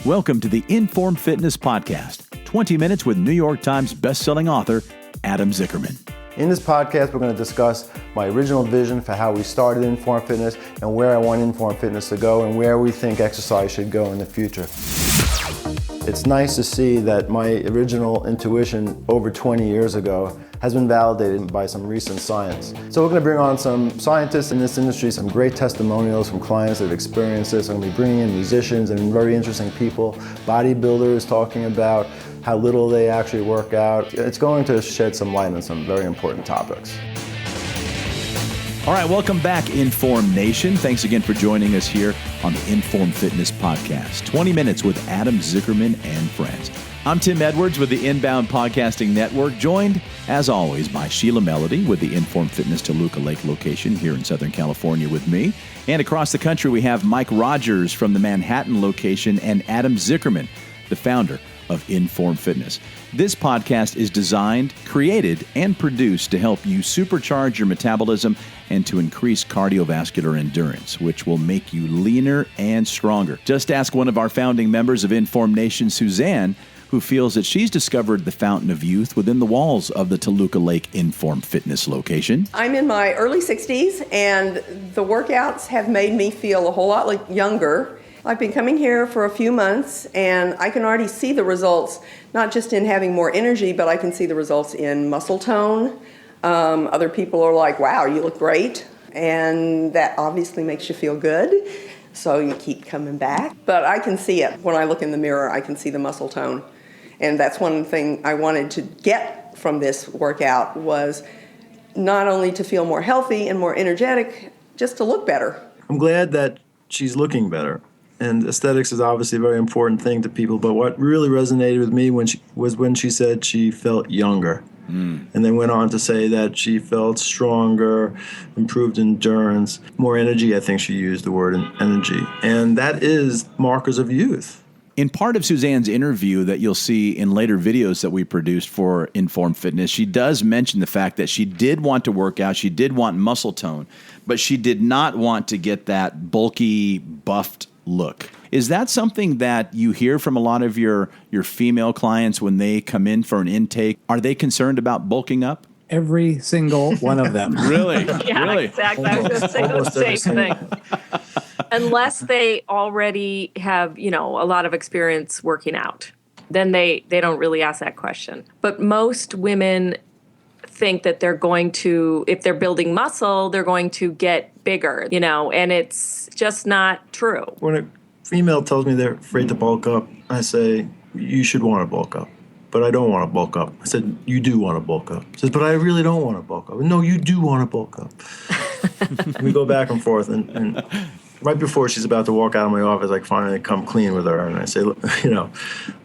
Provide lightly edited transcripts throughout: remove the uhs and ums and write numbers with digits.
Welcome to the InForm Fitness Podcast, 20 minutes with New York Times bestselling author Adam Zickerman. In this podcast, we're going to discuss my original vision for how we started InForm Fitness and where I want InForm Fitness to go and where we think exercise should go in the future. It's nice to see that my original intuition over 20 years ago has been validated by some recent science. So we're going to bring on some scientists in this industry, some great testimonials from clients that have experienced this. I'm going to be bringing in musicians and very interesting people, bodybuilders talking about how little they actually work out. It's going to shed some light on some very important topics. All right, welcome back, InForm Nation. Thanks again for joining us here on the InForm Fitness Podcast, 20 minutes with Adam Zickerman and friends. I'm Tim Edwards with the Inbound Podcasting Network, joined, as always, by Sheila Melody with the InForm Fitness Toluca Lake location here in Southern California with me. And across the country, we have Mike Rogers from the Manhattan location and Adam Zickerman, the founder of InForm Fitness. This podcast is designed, created, and produced to help you supercharge your metabolism and to increase cardiovascular endurance, which will make you leaner and stronger. Just ask one of our founding members of InForm Nation, Suzanne, who feels that she's discovered the fountain of youth within the walls of the Toluca Lake InForm Fitness location. I'm in my early 60s, and the workouts have made me feel a whole lot younger. I've been coming here for a few months, and I can already see the results, not just in having more energy, but I can see the results in muscle tone. Other people are like, wow, you look great, and that obviously makes you feel good, so you keep coming back. But I can see it. When I look in the mirror, I can see the muscle tone, and that's one thing I wanted to get from this workout was not only to feel more healthy and more energetic, just to look better. I'm glad that she's looking better. And aesthetics is obviously a very important thing to people, but what really resonated with me when she said she felt younger. And then went on to say that she felt stronger, improved endurance, more energy. I think she used the word energy. And that is markers of youth. In part of Suzanne's interview that you'll see in later videos that we produced for InForm Fitness, she does mention the fact that she did want to work out, she did want muscle tone, but she did not want to get that bulky, buffed look. Is that something that you hear from a lot of your female clients when they come in for an intake? Are they concerned about bulking up? Every single one of them. Really? Yeah, really? Exactly. I was going to say the same thing. Unless they already have, a lot of experience working out, then they don't really ask that question. But most women think that they're going to, if they're building muscle, they're going to get bigger, and it's just not true. When a female tells me they're afraid to bulk up, I say, you should want to bulk up. But I don't want to bulk up. I said, you do want to bulk up. She says, but I really don't want to bulk up. No, you do want to bulk up. We go back and forth, and right before she's about to walk out of my office, I finally come clean with her, and I say,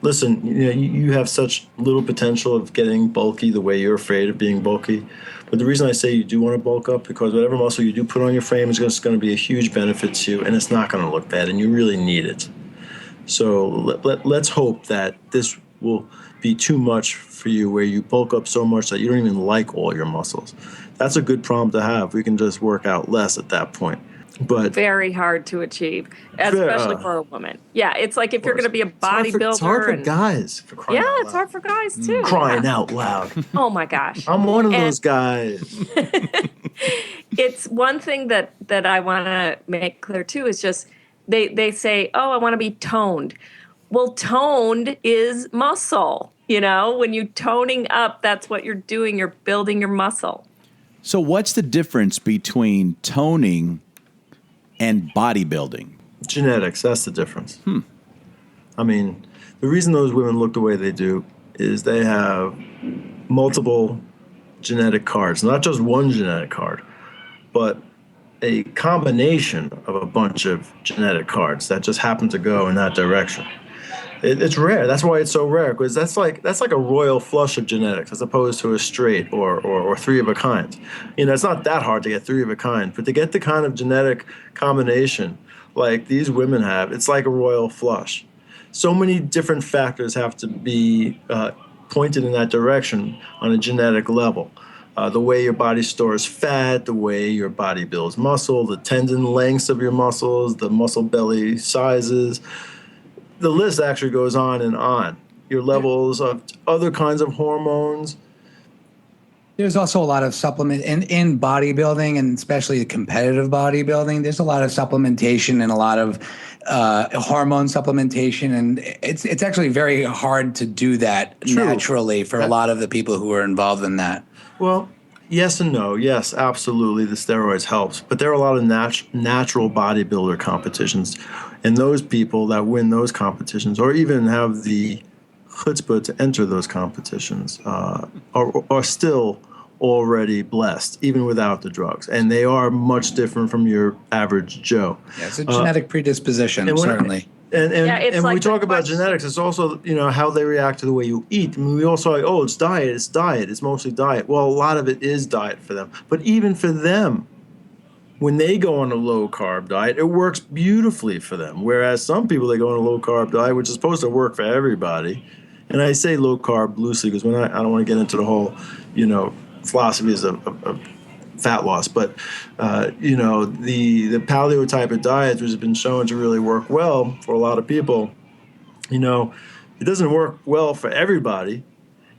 listen, you have such little potential of getting bulky the way you're afraid of being bulky. But the reason I say you do want to bulk up, because whatever muscle you do put on your frame is just going to be a huge benefit to you, and it's not going to look bad, and you really need it. So let's hope that this will be too much for you, where you bulk up so much that you don't even like all your muscles. That's a good problem to have. We can just work out less at that point. But very hard to achieve, especially for a woman. Yeah, it's like if you're going to be a bodybuilder. It's hard for guys. For crying out loud. It's hard for guys too. Crying out loud. Oh my gosh. I'm one of those guys. It's one thing that I want to make clear too is just they say, oh, I want to be toned. Well, toned is muscle. When you're toning up, that's what you're doing. You're building your muscle. So what's the difference between toning and bodybuilding? Genetics, that's the difference. I mean, the reason those women look the way they do is they have multiple genetic cards, not just one genetic card, but a combination of a bunch of genetic cards that just happen to go in that direction. It's rare. That's why it's so rare, because that's like a royal flush of genetics as opposed to a straight or three of a kind. It's not that hard to get three of a kind, but to get the kind of genetic combination like these women have, it's like a royal flush. So many different factors have to be pointed in that direction on a genetic level. The way your body stores fat, the way your body builds muscle, the tendon lengths of your muscles, the muscle belly sizes. the list actually goes on and on. Your levels of other kinds of hormones. There's also a lot of supplement in bodybuilding, and especially competitive bodybuilding. There's a lot of supplementation and a lot of hormone supplementation, and it's actually very hard to do that naturally for a lot of the people who are involved in that. Well, yes and no. Yes, absolutely, the steroids helps, but there are a lot of natural bodybuilder competitions, and those people that win those competitions, or even have the chutzpah to enter those competitions, are still already blessed, even without the drugs. And they are much different from your average Joe. Yeah, it's a genetic predisposition, certainly. And when we talk about genetics, it's also, how they react to the way you eat. I mean, we also like, it's diet. It's mostly diet. Well, a lot of it is diet for them. But even for them, when they go on a low-carb diet, it works beautifully for them. Whereas some people, they go on a low-carb diet, which is supposed to work for everybody. And I say low-carb loosely because I don't want to get into the whole, philosophies of fat loss. But, the paleo type of diets, which have been shown to really work well for a lot of people, it doesn't work well for everybody.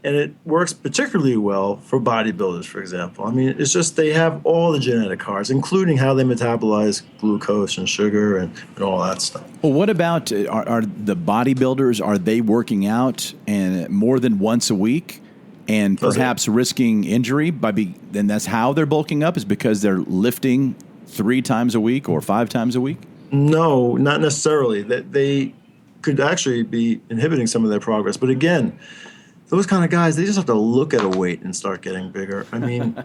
And it works particularly well for bodybuilders, for example. I mean, it's just they have all the genetic cards, including how they metabolize glucose and sugar and all that stuff. Well, what about are the bodybuilders, are they working out and more than once a week and perhaps risking injury? Then that's how they're bulking up, is because they're lifting 3 times a week or 5 times a week? No, not necessarily. They could actually be inhibiting some of their progress. But again, those kind of guys, they just have to look at a weight and start getting bigger. I mean,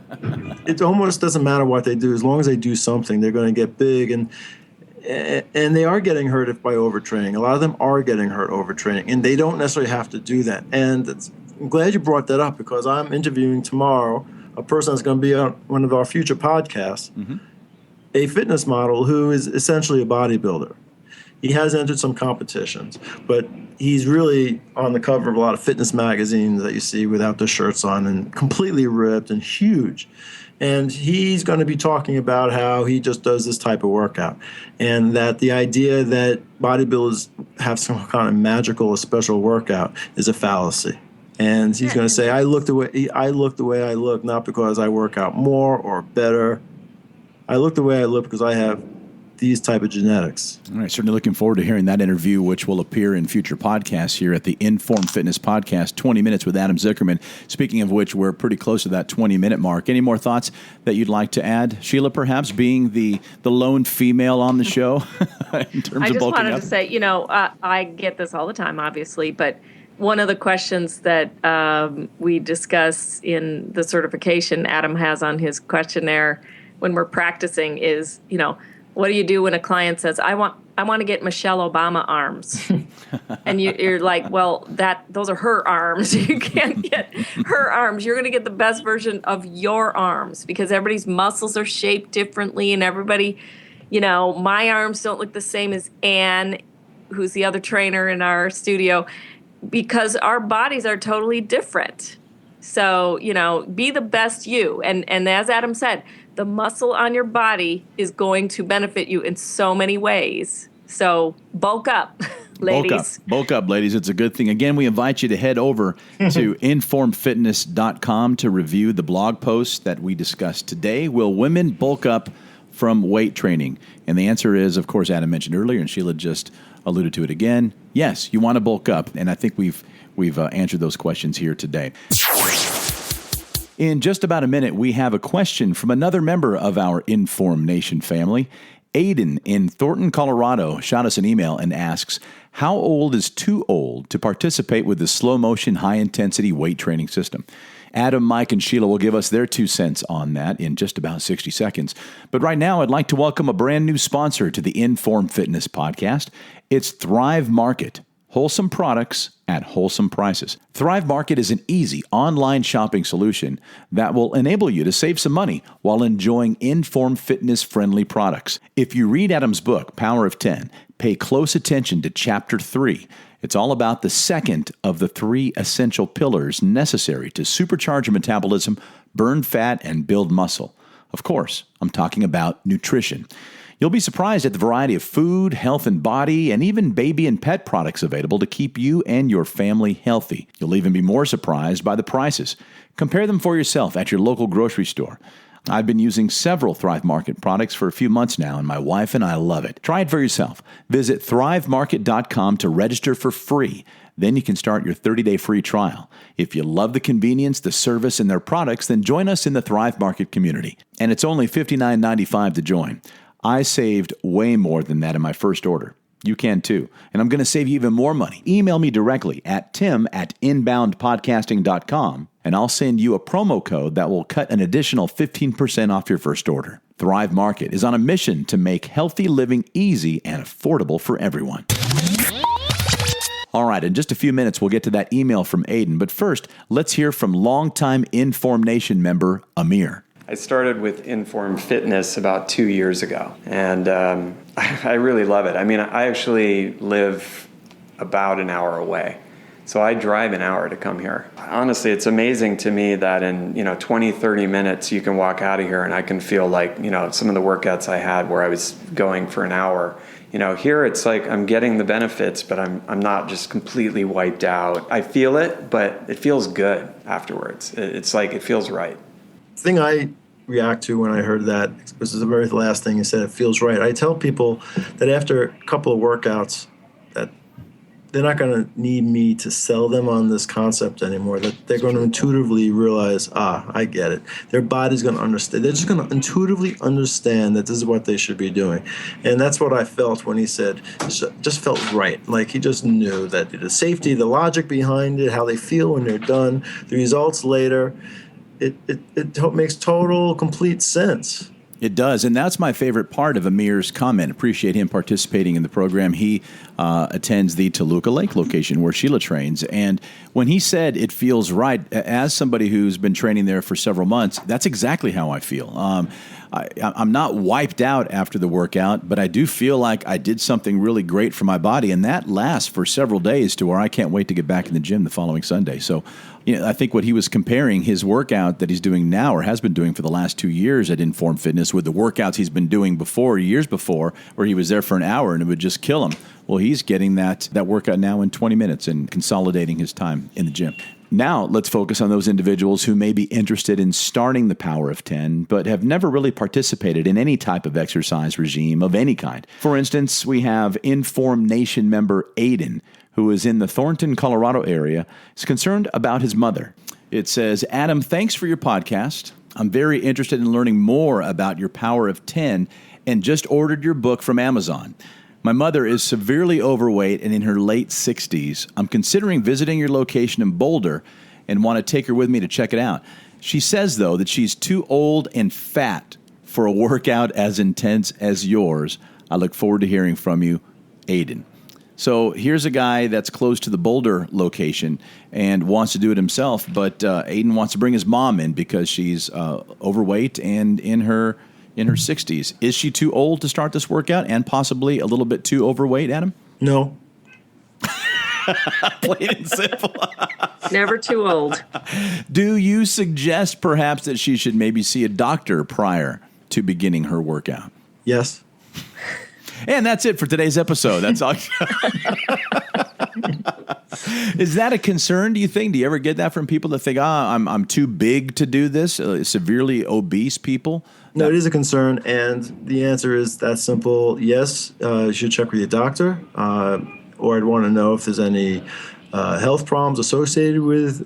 it almost doesn't matter what they do. As long as they do something, they're going to get big. And they are getting hurt by overtraining. A lot of them are getting hurt overtraining, and they don't necessarily have to do that. And I'm glad you brought that up, because I'm interviewing tomorrow a person that's going to be on one of our future podcasts, a fitness model who is essentially a bodybuilder. He has entered some competitions, but he's really on the cover of a lot of fitness magazines that you see without their shirts on and completely ripped and huge. And he's going to be talking about how he just does this type of workout, and that the idea that bodybuilders have some kind of magical or special workout is a fallacy. And he's going to say, I look the way I look, not because I work out more or better. I look the way I look because I have these type of genetics. All right, certainly looking forward to hearing that interview, which will appear in future podcasts here at the InForm Fitness Podcast, 20 Minutes with Adam Zuckerman. Speaking of which, we're pretty close to that 20-minute mark. Any more thoughts that you'd like to add? Sheila, perhaps, being the lone female on the show in terms of bulking up? I just wanted to say, I get this all the time, obviously, but one of the questions that we discuss in the certification Adam has on his questionnaire when we're practicing is, what do you do when a client says, I want to get Michelle Obama arms? And you're like, well, those are her arms. You can't get her arms. You're going to get the best version of your arms, because everybody's muscles are shaped differently, and everybody, my arms don't look the same as Anne, who's the other trainer in our studio, because our bodies are totally different. So, be the best you. And as Adam said, the muscle on your body is going to benefit you in so many ways. So bulk up, ladies. Bulk up, ladies. It's a good thing. Again, we invite you to head over to informfitness.com to review the blog posts that we discussed today. Will women bulk up from weight training? And the answer is, of course, Adam mentioned earlier, and Sheila just alluded to it again. Yes, you want to bulk up. And I think we've answered those questions here today. In just about a minute, we have a question from another member of our InForm Nation family. Aiden in Thornton, Colorado, shot us an email and asks, how old is too old to participate with the slow-motion, high-intensity weight training system? Adam, Mike, and Sheila will give us their 2 cents on that in just about 60 seconds. But right now, I'd like to welcome a brand new sponsor to the InForm Fitness Podcast. It's Thrive Market. Wholesome products at wholesome prices. Thrive Market is an easy online shopping solution that will enable you to save some money while enjoying InForm fitness-friendly products. If you read Adam's book, Power of 10, pay close attention to Chapter 3. It's all about the second of the 3 essential pillars necessary to supercharge your metabolism, burn fat, and build muscle. Of course, I'm talking about nutrition. You'll be surprised at the variety of food, health and body, and even baby and pet products available to keep you and your family healthy. You'll even be more surprised by the prices. Compare them for yourself at your local grocery store. I've been using several Thrive Market products for a few months now, and my wife and I love it. Try it for yourself. Visit thrivemarket.com to register for free. Then you can start your 30-day free trial. If you love the convenience, the service, and their products, then join us in the Thrive Market community. And it's only $59.95 to join. I saved way more than that in my first order. You can too. And I'm going to save you even more money. Email me directly at tim@inboundpodcasting.com, and I'll send you a promo code that will cut an additional 15% off your first order. Thrive Market is on a mission to make healthy living easy and affordable for everyone. All right, in just a few minutes, we'll get to that email from Aiden. But first, let's hear from longtime InForm Nation member Amir. I started with InForm Fitness about 2 years ago, and I really love it. I mean, I actually live about an hour away, so I drive an hour to come here. Honestly, it's amazing to me that in 20, 30 minutes you can walk out of here and I can feel like some of the workouts I had where I was going for an hour. Here it's like I'm getting the benefits, but I'm not just completely wiped out. I feel it, but it feels good afterwards. It's like it feels right. The thing I react to when I heard that, this is the very last thing you said, it feels right. I tell people that after a couple of workouts that they're not going to need me to sell them on this concept anymore, that they're going to intuitively realize, I get it. Their body's going to understand. They're just going to intuitively understand that this is what they should be doing. And that's what I felt when he said, just felt right. Like he just knew that the safety, the logic behind it, how they feel when they're done, the results later, it makes total, complete sense. It does, and that's my favorite part of Amir's comment. Appreciate him participating in the program. He attends the Toluca Lake location where Sheila trains, and when he said it feels right, as somebody who's been training there for several months, that's exactly how I feel. I'm not wiped out after the workout, but I do feel like I did something really great for my body, and that lasts for several days to where I can't wait to get back in the gym the following Sunday. So, I think what he was comparing his workout that he's doing now or has been doing for the last 2 years at InForm Fitness with the workouts he's been doing years before, where he was there for an hour and it would just kill him. Well, he's getting that workout now in 20 minutes and consolidating his time in the gym. Now, let's focus on those individuals who may be interested in starting the Power of 10, but have never really participated in any type of exercise regime of any kind. For instance, we have InForm Nation member Aiden, who is in the Thornton, Colorado area, is concerned about his mother. It says, Adam, thanks for your podcast. I'm very interested in learning more about your Power of 10 and just ordered your book from Amazon. My mother is severely overweight and in her late 60s. I'm considering visiting your location in Boulder and want to take her with me to check it out. She says, though, that she's too old and fat for a workout as intense as yours. I look forward to hearing from you, Aiden. So here's a guy that's close to the Boulder location and wants to do it himself, but Aiden wants to bring his mom in because she's overweight and in her 60s. Is she too old to start this workout and possibly a little bit too overweight, Adam? No. Plain and simple. Never too old. Do you suggest perhaps that she should maybe see a doctor prior to beginning her workout? Yes. And that's it for today's episode. That's all. Is that a concern, do you think? Do you ever get that from people that think, I'm too big to do this? Severely obese people? No, it is a concern, and the answer is that simple. Yes, you should check with your doctor, or I'd want to know if there's any health problems associated with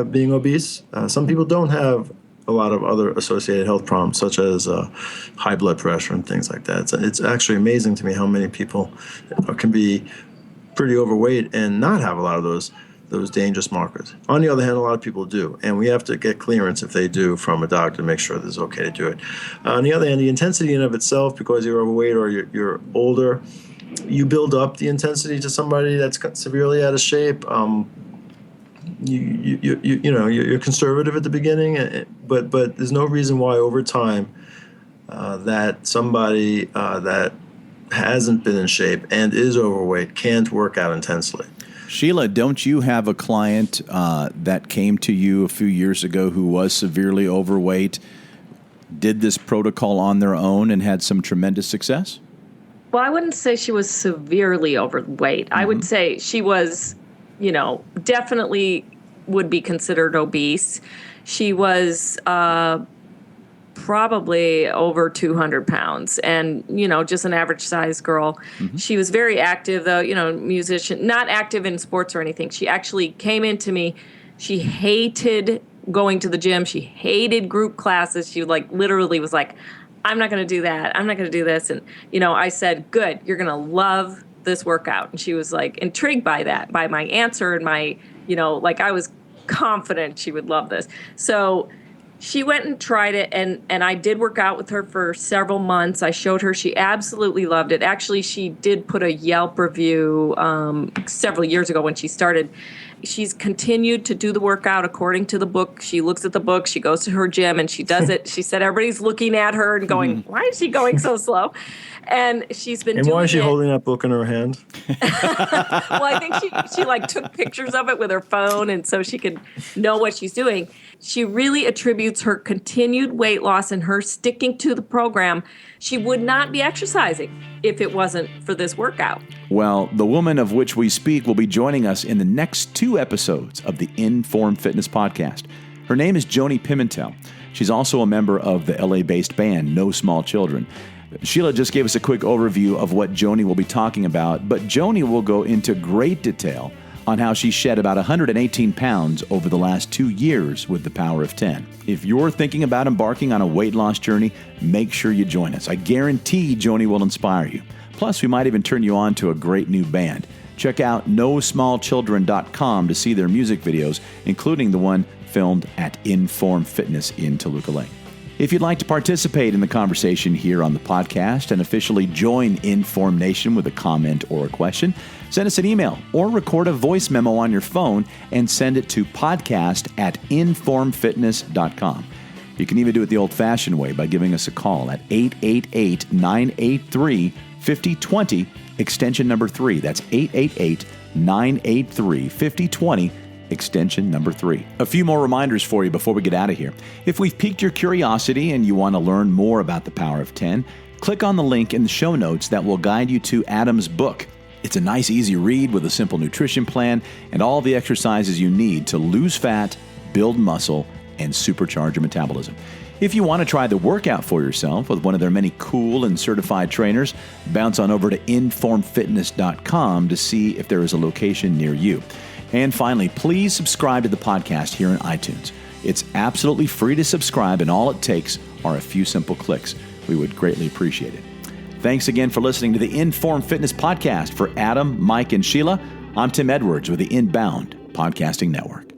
being obese. Some people don't have a lot of other associated health problems, such as high blood pressure and things like that. It's actually amazing to me how many people can be pretty overweight and not have a lot of those dangerous markers. On the other hand, a lot of people do, and we have to get clearance if they do from a doctor to make sure that it's okay to do it. On the other hand, the intensity in of itself, because you're overweight or you're older, you build up the intensity to somebody that's severely out of shape. You're conservative at the beginning, but there's no reason why over time that somebody that hasn't been in shape and is overweight can't work out intensely. Sheila, don't you have a client that came to you a few years ago who was severely overweight, did this protocol on their own, and had some tremendous success? Well, I wouldn't say she was severely overweight. I would say she was, definitely would be considered obese. She was probably over 200 pounds and, just an average size girl. She was very active though, musician, not active in sports or anything. She actually came into me. She hated going to the gym. She hated group classes. She literally was like, I'm not going to do that. I'm not going to do this. And, I said, good, you're going to love this workout. And she was intrigued by that, by my answer and my, I was confident she would love this. So she went and tried it, and I did work out with her for several months. I showed her. She absolutely loved it. Actually, she did put a Yelp review several years ago when she started. She's continued to do the workout according to the book. She looks at the book. She goes to her gym, and she does it. She said everybody's looking at her and going, why is she going so slow? And she's been doing it. And why is she holding that book in her hand? Well, I think she took pictures of it with her phone, and so she could know what she's doing. She really attributes her continued weight loss and her sticking to the program. She would not be exercising if it wasn't for this workout. Well, the woman of which we speak will be joining us in the next 2 episodes of the InForm Fitness podcast. Her name is Joni Pimentel. She's also a member of the LA-based band No Small Children. Sheila just gave us a quick overview of what Joni will be talking about, but Joni will go into great detail on how she shed about 118 pounds over the last 2 years with the Power of 10. If you're thinking about embarking on a weight loss journey, make sure you join us. I guarantee Joni will inspire you. Plus, we might even turn you on to a great new band. Check out nosmallchildren.com to see their music videos, including the one filmed at InForm Fitness in Toluca Lake. If you'd like to participate in the conversation here on the podcast and officially join InForm Nation with a comment or a question, send us an email or record a voice memo on your phone and send it to podcast@informfitness.com. You can even do it the old-fashioned way by giving us a call at 888-983-5020, extension number 3. That's 888-983-5020, extension number 3. A few more reminders for you before we get out of here. If we've piqued your curiosity and you want to learn more about the Power of 10, click on the link in the show notes that will guide you to Adam's book. It's a nice, easy read with a simple nutrition plan and all the exercises you need to lose fat, build muscle, and supercharge your metabolism. If you want to try the workout for yourself with one of their many cool and certified trainers, bounce on over to informfitness.com to see if there is a location near you. And finally, please subscribe to the podcast here on iTunes. It's absolutely free to subscribe, and all it takes are a few simple clicks. We would greatly appreciate it. Thanks again for listening to the InForm Fitness Podcast. For Adam, Mike, and Sheila, I'm Tim Edwards with the Inbound Podcasting Network.